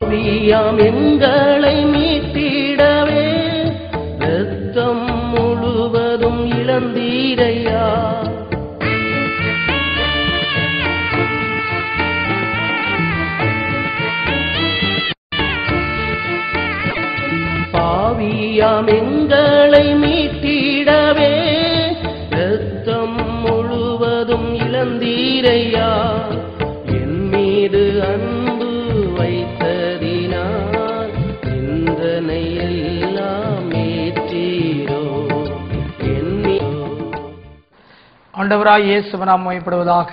பாவியாம் எங்களை மீட்டிடவே இரத்தம் முழுவதும் இழந்தீரையா. பாவியாம் எங்களை மீட்டிடவே இரத்தம் முழுவதும் இழந்தீரையா. என் மீது அன்பு வைத்ததினால் சிந்தனை எல்லாம் ஏற்றீரோ. ஆண்டவராய் இயேசு நாமம் மகிமைப்படுவதாக.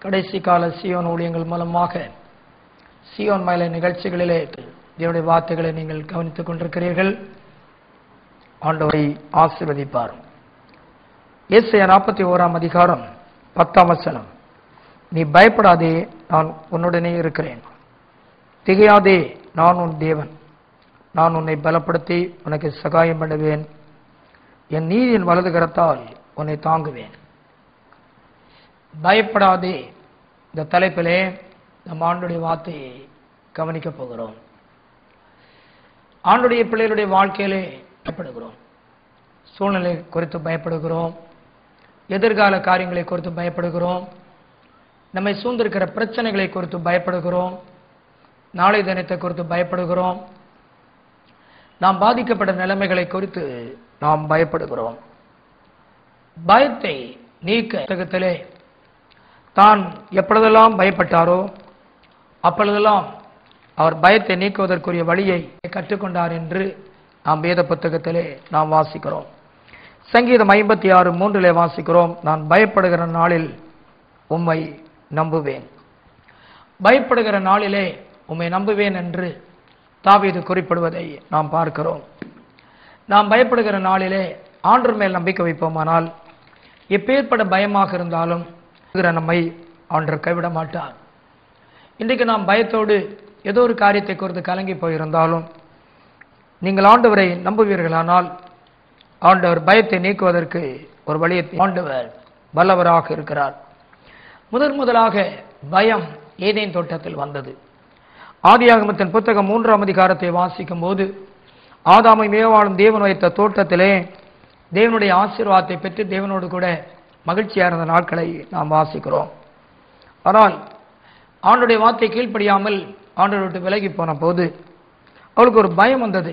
கடைசி கால சீயோன் ஊழியங்கள் மூலமாக சீயோன் மலை நிகழ்ச்சிகளிலே தேவனுடைய வார்த்தைகளை நீங்கள் கவனித்துக் கொண்டிருக்கிறீர்கள். ஆண்டவரை ஆசீர்வதிப்பார். ஏசாயா 41 அதிகாரம் 10 வசனம். நீ பயப்படாதே, நான் உன்னுடனே இருக்கிறேன். திகையாதே, நான் உன் தேவன். நான் உன்னை பலப்படுத்தி உனக்கு சகாயம் பண்ணுவேன். என் நீதியின் வலது கரத்தால் உன்னை தாங்குவேன். பயப்படாதே, இந்த தலைப்பிலே நம் ஆண்டுடைய வார்த்தையை கவனிக்கப் போகிறோம். ஆண்டுடைய பிள்ளைகளுடைய வாழ்க்கையிலே பயப்படுகிறோம். சூழ்நிலை குறித்து பயப்படுகிறோம். எதிர்கால காரியங்களை குறித்து பயப்படுகிறோம். நம்மை சூழ்ந்திருக்கிற பிரச்சனைகளை குறித்து பயப்படுகிறோம். நாளை தினத்தை குறித்து பயப்படுகிறோம். நாம் பாதிக்கப்பட்ட நிலைமைகளை குறித்து நாம் பயப்படுகிறோம். பயத்தை நீக்க புத்தகத்திலே தான் எப்பொழுதெல்லாம் பயப்பட்டாரோ அப்பொழுதெல்லாம் அவர் பயத்தை நீக்குவதற்குரிய வழியை கற்றுக்கொண்டார் என்று நாம் வேத புத்தகத்திலே நாம் வாசிக்கிறோம். சங்கீதம் 56:3 வாசிக்கிறோம், நான் பயப்படுகிற நாளில் உம்மை நம்புவேன். பயப்படுகிற நாளிலே உம்மை நம்புவேன் என்று தாவீது குறிப்பிடுவதை நாம் பார்க்கிறோம். நாம் பயப்படுகிற நாளிலே ஆண்டவர் மேல் நம்பிக்கை வைப்போமானால் எப்பேற்பட்ட பயமாக இருந்தாலும் நம்மை ஆண்டவர் கைவிட மாட்டார். இன்றைக்கு நாம் பயத்தோடு ஏதோ ஒரு காரியத்தை குறித்து கலங்கி போயிருந்தாலும் நீங்கள் ஆண்டவரை நம்புவீர்களானால் ஆண்டவர் பயத்தை நீக்குவதற்கு ஒரு வழியை ஆண்டவர் வல்லவராக இருக்கிறார். முதலாக பயம் ஏதேன் தோட்டத்தில் வந்தது. ஆதியாகமத்தின் புத்தகம் 3 அதிகாரத்தை வாசிக்கும் போது ஆதாமை மேவாளும் தேவன் வைத்த தோட்டத்திலே தேவனுடைய ஆசீர்வாதத்தை பெற்று தேவனோடு கூட மகிழ்ச்சியாக இருந்த நாட்களை நாம் வாசிக்கிறோம். ஆனால் ஆண்டவருடைய வார்த்தை கீழ்ப்படியாமல் ஆண்டவர் விட்டு விலகி போன போது அவளுக்கு ஒரு பயம் வந்தது.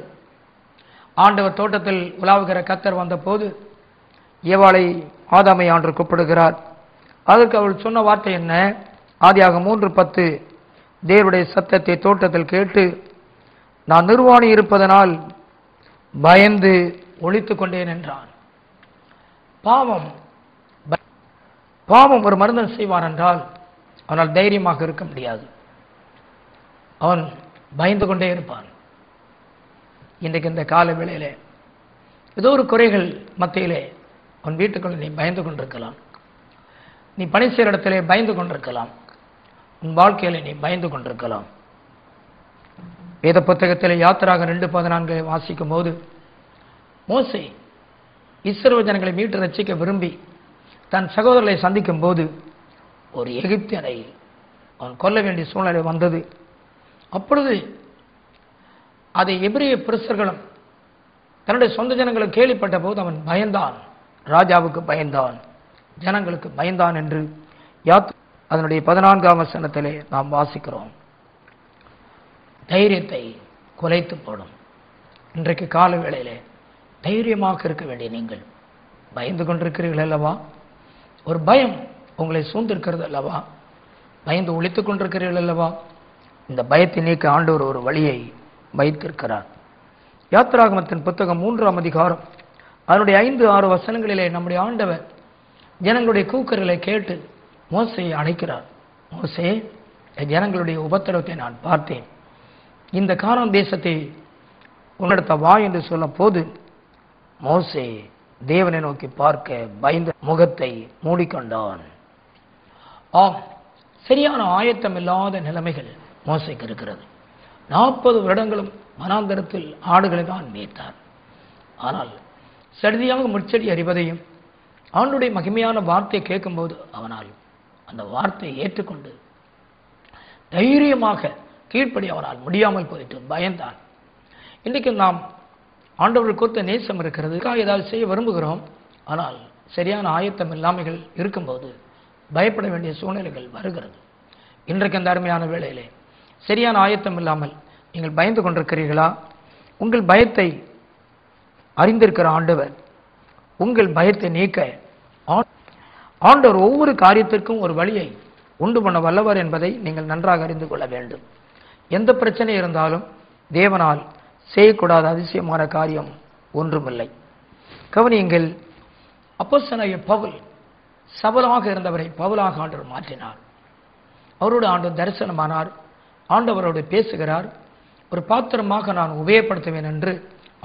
ஆண்டவர் தோட்டத்தில் உலாவுகிற கர்த்தர் வந்த போது ஏவாளை ஆதாமை ஆண்டவர் கூப்பிடுகிறார். அதற்கு அவள் சொன்ன வார்த்தை என்ன? ஆதியாகமம் 3:10, தேவனுடைய சத்தத்தை தோட்டத்தில் கேட்டு நான் நிர்வாணி இருப்பதனால் பயந்து ஒளித்துக் கொண்டேன் என்றான். பாவம் ஒரு மனிதன் செய்வான் என்றால் அவனால் தைரியமாக இருக்க முடியாது. அவன் பயந்து கொண்டே இருப்பான். இன்றைக்கு இந்த கால வேளையிலே ஏதோ ஒரு குறைகள் மத்தியிலே உன் வீட்டுக்குள்ள நீ பயந்து கொண்டிருக்கலாம். நீ பணி செய்கிற இடத்திலே பயந்து கொண்டிருக்கலாம். உன் வாழ்க்கையில நீ பயந்து கொண்டிருக்கலாம். வேத புத்தகத்திலே யாத்திராகமம் 2:14 வாசிக்கும் போது மோசே இஸ்ரவேல் ஜனங்களை மீட்டு ரட்சிக்க விரும்பி தன் சகோதரர்களை சந்திக்கும் போது ஒரு எகிப்தியனை அவன் கொல்ல வேண்டிய சூழ்நிலை வந்தது. அப்பொழுது அதை எபிரேய புருஷர்களும் தன்னுடைய சொந்த ஜனங்களுக்கு கேள்விப்பட்ட போது அவன் பயந்தான். ராஜாவுக்கு பயந்தான், ஜனங்களுக்கு பயந்தான் என்று அதனுடைய 14ஆம் வசனத்திலே நாம் வாசிக்கிறோம். தைரியத்தை குலைத்து போடும். இன்றைக்கு கால வேளையிலே தைரியமாக இருக்க வேண்டிய நீங்கள் பயந்து கொண்டிருக்கிறீர்கள் அல்லவா? ஒரு பயம் உங்களை சூழ்ந்திருக்கிறது அல்லவா? பயந்து ஒளித்துக் கொண்டிருக்கிறீர்கள் அல்லவா? இந்த பயத்தை நீக்க ஆண்டவர் ஒரு வழியை வைத்திருக்கிறார். யாத்திராகமத்தின் புத்தகம் 3ஆம் அதிகாரம் அதனுடைய 5-6 வசனங்களிலே நம்முடைய ஆண்டவர் ஜனங்களுடைய கூக்குரலை கேட்டு மோசேயை அழைக்கிறார். மோசே, ஜனங்களுடைய உபத்திரவத்தை நான் பார்த்தேன். இந்த கானான் தேசத்தை உன்னெடுத்த வா என்று சொல்ல போது மோசே தேவனை நோக்கி பார்க்க பயந்த முகத்தை மூடிக்கொண்டான். ஆம், சரியான ஆயத்தம் இல்லாத நிலைமைகள் மோசேக்கு இருக்கிறது. 40 வருடங்களும் வனாந்தரத்தில் ஆடுகளை தான் மேய்த்தார். ஆனால் சடிதியாக முச்செடி அறிவதையும் ஆண்டுடைய மகிமையான வார்த்தையை கேட்கும்போது அவனால் அந்த வார்த்தையை ஏற்றுக்கொண்டு தைரியமாக கீழ்ப்படி அவனால் முடியாமல் போயிட்டு பயந்தான். இன்றைக்கு நாம் ஆண்டவர் கொடுத்த நேசம் இருக்கிறது, ஏதாவது செய்ய விரும்புகிறோம், ஆனால் சரியான ஆயத்தம் இல்லாமல் இருக்கும்போது பயப்பட வேண்டிய சூழ்நிலைகள் வருகிறது. இன்றைக்கு அந்த அருமையான வேளையிலே சரியான ஆயத்தம் இல்லாமல் நீங்கள் பயந்து கொண்டிருக்கிறீர்களா? உங்கள் பயத்தை அறிந்திருக்கிற ஆண்டவர் உங்கள் பயத்தை நீக்க ஆண்டவர் ஒவ்வொரு காரியத்திற்கும் ஒரு வழியை உண்டு பண்ண வல்லவர் என்பதை நீங்கள் நன்றாக அறிந்து கொள்ள வேண்டும். எந்த பிரச்சனை இருந்தாலும் தேவனால் செய்யக்கூடாத அதிசயமான காரியம் ஒன்றுமில்லை. கவனியுங்கள், அப்போஸ்தலனாகிய பவுல் சபலாக இருந்தவரை பவுலாக ஆண்டவர் மாற்றினார். அவரோடு ஆண்டவர் தரிசனமானார், ஆண்டவரோடு பேசுகிறார். ஒரு பாத்திரமாக நான் உபயோகப்படுத்துவேன் என்று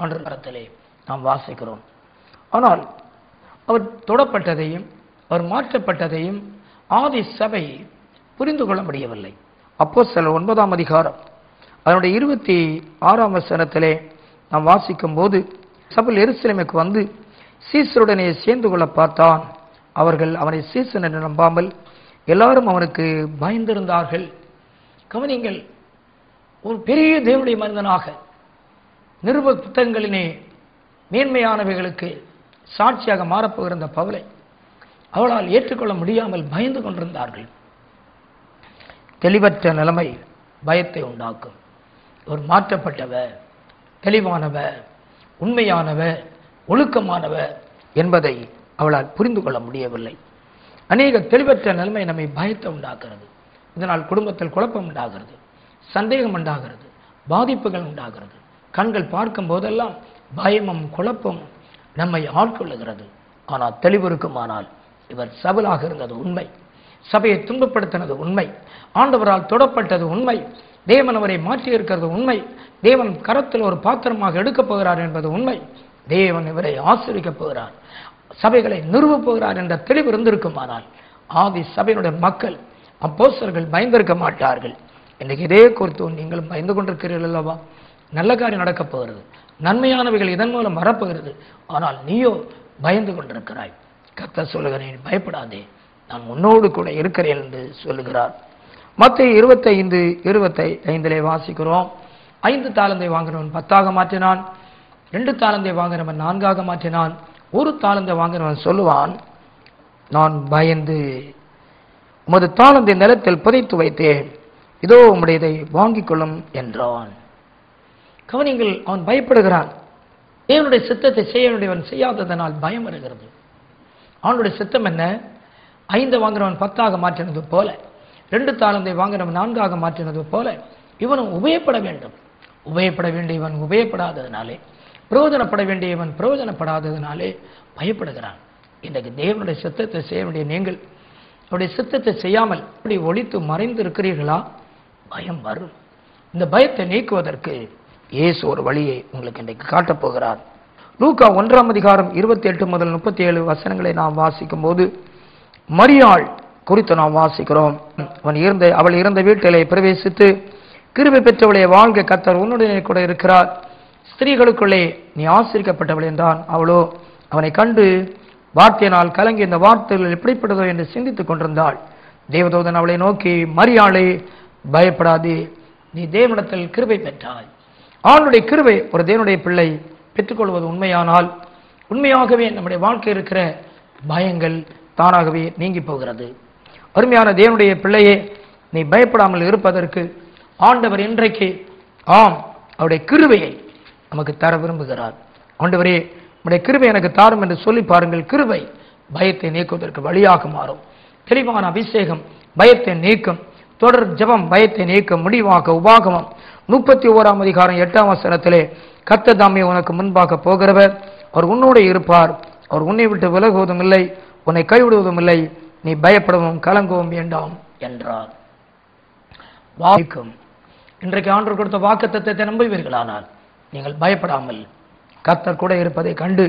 ஆண்டவர் கரத்திலே நாம் வாசிக்கிறோம். ஆனால் அவர் தொடப்பட்டதையும் அவர் மாற்றப்பட்டதையும் ஆதி சபை புரிந்து கொள்ள முடியவில்லை. அப்போஸ்தலர் 9ஆம் அதிகாரம் அதனுடைய 26ஆம் வசனத்திலே நாம் வாசிக்கும் போது, சபையில் எருசலேமுக்கு வந்து சீசருடனே சேர்ந்து கொள்ள பார்த்தான். அவர்கள் அவனை சீசன் என்று நம்பாமல் எல்லாரும் அவனுக்கு பயந்திருந்தார்கள். கவனிங்கள், ஒரு பெரிய தேவனுடைய மனிதனாக நிருப புத்தகங்களிலே மேன்மையானவைகளுக்கு சாட்சியாக மாறப்போகிற இந்த பவுலை அவளால் ஏற்றுக்கொள்ள முடியாமல் பயந்து கொண்டிருந்தார்கள். தெளிவற்ற நிலைமை பயத்தை உண்டாக்கும். ஒரு மாற்றப்பட்டவர், தெளிவானவர், உண்மையானவர், ஒழுக்கமானவர் என்பதை அவளால் புரிந்து கொள்ள முடியவில்லை. அநேக தெளிவற்ற நிலைமை நம்மை பயத்தை உண்டாக்குறது. இதனால் குடும்பத்தில் குழப்பம் உண்டாகிறது, சந்தேகம் உண்டாகிறது, பாதிப்புகள் உண்டாகிறது. கண்கள் பார்க்கும் போதெல்லாம் பயமும் குழப்பமும் நம்மை ஆட்கொள்ளுகிறது. ஆனால் தெளிவு இருக்குமானால் இவர் சபலாக இருந்தது உண்மை, சபையை துன்பப்படுத்தினது உண்மை, ஆண்டவரால் தொடப்பட்டது உண்மை, தேவன் அவரை மாற்றி இருக்கிறது உண்மை, தேவன் கரத்தில் ஒரு பாத்திரமாக எடுக்கப் போகிறார் என்பது உண்மை, தேவன் இவரை ஆசீர்வதிக்கப் போகிறார், சபைகளை நிறுவப் போகிறார் என்ற தெளிவு இருந்திருக்குமானால் ஆதி சபையினுடைய மக்கள் அப்போஸ்தலர்கள் பயந்திருக்க மாட்டார்கள். இன்றைக்கு இதே குறித்து நீங்களும் பயந்து கொண்டிருக்கிறீர்கள் அல்லவா? நல்ல காரியம் நடக்கப் போகிறது, நன்மையானவைகள் இதன் மூலம் வரப்போகிறது. ஆனால் நீயோ பயந்து கொண்டிருக்கிறாய். கர்த்தர் சொல்லுகிறேன், பயப்படாதே, நான் உன்னோடு கூட இருக்கிறேன் என்று சொல்லுகிறார். மத்தேயு 25:25 வாசிக்கிறோம். 5 தாலந்தை வாங்கினவன் 10ஆக மாற்றினான், 2 தாலந்தை வாங்கினவன் 4ஆக மாற்றினான், 1 தாலந்தை வாங்கினவன் சொல்லுவான், நான் பயந்து உமது தாலந்தை நிலத்தில் புதைத்து வைத்தேன், இதோ உம்முடையதை வாங்கிக் கொள்ளும் என்றான். கவனிங்கள், அவன் பயப்படுகிறான். தேவனுடைய சித்தத்தை செய்ய வேண்டியவன் செய்யாததனால் பயம் வருகிறது. அவனுடைய சித்தம் என்ன? 5 வாங்கினவன் 10ஆக மாற்றினது போல, 2 தாலந்தை வாங்கினவன் 4ஆக மாற்றினது போல இவனும் உபயோகப்பட வேண்டும். உபயோகப்பட வேண்டியவன் உபயோகப்படாததினாலே, பிரயோஜனப்பட வேண்டியவன் பிரயோஜனப்படாததினாலே பயப்படுகிறான். இன்றைக்கு தேவனுடைய சித்தத்தை செய்ய வேண்டிய நீங்கள் அவருடைய சித்தத்தை செய்யாமல் அப்படி ஒளித்து மறைந்து இருக்கிறீர்களா? பயம் வரும். இந்த பயத்தை நீக்குவதற்கு இயேசு ஒரு வழியை உங்களுக்கு இன்றைக்கு காட்டப் போகிறார். லூக்கா 1ஆம் அதிகாரம் 28 முதல் 37 வசனங்களை நாம் வாசிக்கும் போது மரியாள் குறித்து நாம் வாசிக்கிறோம். அவள் இருந்த வீட்டிலே பிரவேசித்து, கிருபை பெற்றவளே வாழ்க, கர்த்தர் உன்னுடனே கூட இருக்கிறார், ஸ்திரீகளுக்குள்ளே நீ ஆசீர்வதிக்கப்பட்டவள் என்றான். அவளோ அவனை கண்டு வார்த்தையினால் கலங்கி இந்த வார்த்தைகள் எப்படிப்பட்டதோ என்று சிந்தித்துக் கொண்டிருந்தாள். தேவதூதன் அவளை நோக்கி, மரியாளே பயப்படாதே, நீ தேவனிடத்தில் கிருபை பெற்றாய். அவளுடைய கிருபை ஒரு தேவனுடைய பிள்ளை பெற்றுக்கொள்வது உண்மையானால் உண்மையாகவே நம்முடைய வாழ்க்கை இருக்கிற பயங்கள் தானாகவே நீங்கி போகிறது. அருமையான தேவனுடைய பிள்ளையே, நீ பயப்படாமல் இருப்பதற்கு ஆண்டவர் இன்றைக்கு அவருடைய கிருபையை நமக்கு தர விரும்புகிறார். ஆண்டவரே, உடைய கிருபை எனக்கு தாரும் என்று சொல்லி பாருங்கள். கிருபை பயத்தை நீக்குவதற்கு வழியாக மாறும். தெளிவான அபிஷேகம் பயத்தை நீக்கும். தொடர் ஜெபம் பயத்தை நீக்கும். முடிவாக உபாகமம் 31ஆம் அதிகாரம் 8ஆம் வசனத்திலே, கர்த்தர் தாமே உனக்கு முன்பாக போகிறவர், அவர் உன்னோடு இருப்பார், அவர் உன்னை விட்டு விலகுவதும் இல்லை, உன்னை கைவிடுவதும் இல்லை, நீ பயப்படவும் கலங்கவும் வேண்டாம் என்றார். வாக்கும் இன்றைக்கு ஆண்டவர் கொடுத்த வாக்குத்தத்தத்தை நம்புவீர்களானால் நீங்கள் பயப்படாமல் கர்த்தர் கூட இருப்பதை கண்டு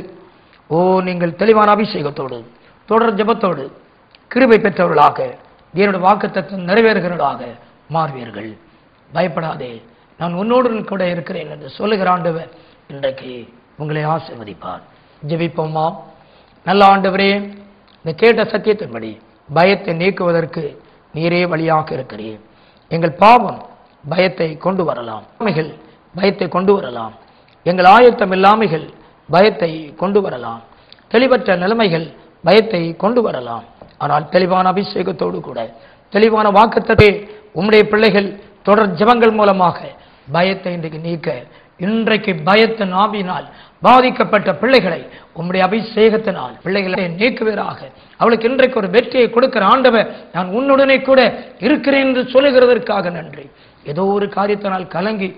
நீங்கள் தெளிவான அபிஷேகத்தோடு தொடர் ஜெபத்தோடு கிருபை பெற்றவர்களாக தேவனுடைய வாக்குத்தத்தம் நிறைவேறுகிறவர்களாக மாறுவீர்கள். பயப்படாதே, நான் உன்னோடு கூட இருக்கிறேன் என்று சொல்லுகிற ஆண்டவர் இன்றைக்கு உங்களை ஆசீர்வதிப்பார். ஜெபிப்போமா. நல்ல ஆண்டவரே, இந்த கேட்ட சத்தியத்தின்படி பயத்தை நீக்குவதற்கு நீரே வழியாக இருக்கிறீர். எங்கள் பாவம் பயத்தை கொண்டு வரலாம். பயத்தை கொண்டு வரலாம். எங்கள் ஆயத்தம் இல்லாமைகள் பயத்தை கொண்டு வரலாம். தெளிவற்ற நிலைமைகள் பயத்தை கொண்டு வரலாம். ஆனால் தெளிவான அபிஷேகத்தோடு கூட தெளிவான வாக்குத்தத்தத்தை உம்முடைய பிள்ளைகள் தொடர் ஜெபங்கள் மூலமாக பயத்தை இன்றைக்கு நீக்க, இன்றைக்கு பயத்தின் ஆவியினால் பாதிக்கப்பட்ட பிள்ளைகளை உம்முடைய அபிஷேகத்தினால் பிள்ளைகளை நீக்குவீராக. அவளுக்கு இன்றைக்கு ஒரு வெற்றியை கொடுக்கிற ஆண்டவர், நான் உன்னுடனே கூட இருக்கிறேன் என்று சொல்லுகிறதற்காக நன்றி. ஏதோ ஒரு காரியத்தினால் கலங்கி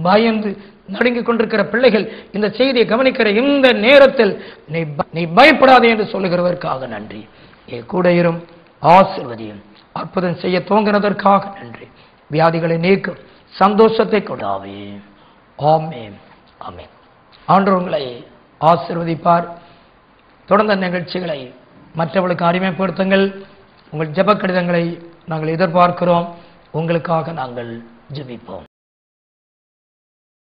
பயந்து நடுங்கிக் கொண்டிருக்கிற பிள்ளைகள் இந்த செய்தியை கவனிக்கிற இந்த நேரத்தில் நீ பயப்படாதே என்று சொல்லுகிறதற்காக நன்றி. கூட இரும், ஆசீர்வதியும், அற்புதம் செய்ய துவங்கினதற்காக நன்றி. வியாதிகளை நீக்கும் சந்தோஷத்தை கொடாவே. ஆமென், ஆமென். ஆண்டவர் உங்களை ஆசீர்வதிப்பார். தொடர்ந்த நிகழ்ச்சிகளை மற்றவர்களுக்கு அறிமுகப்படுத்துங்கள். உங்கள் ஜெப கடிதங்களை நாங்கள் எதிர்பார்க்கிறோம். உங்களுக்காக நாங்கள் ஜெபிப்போம்.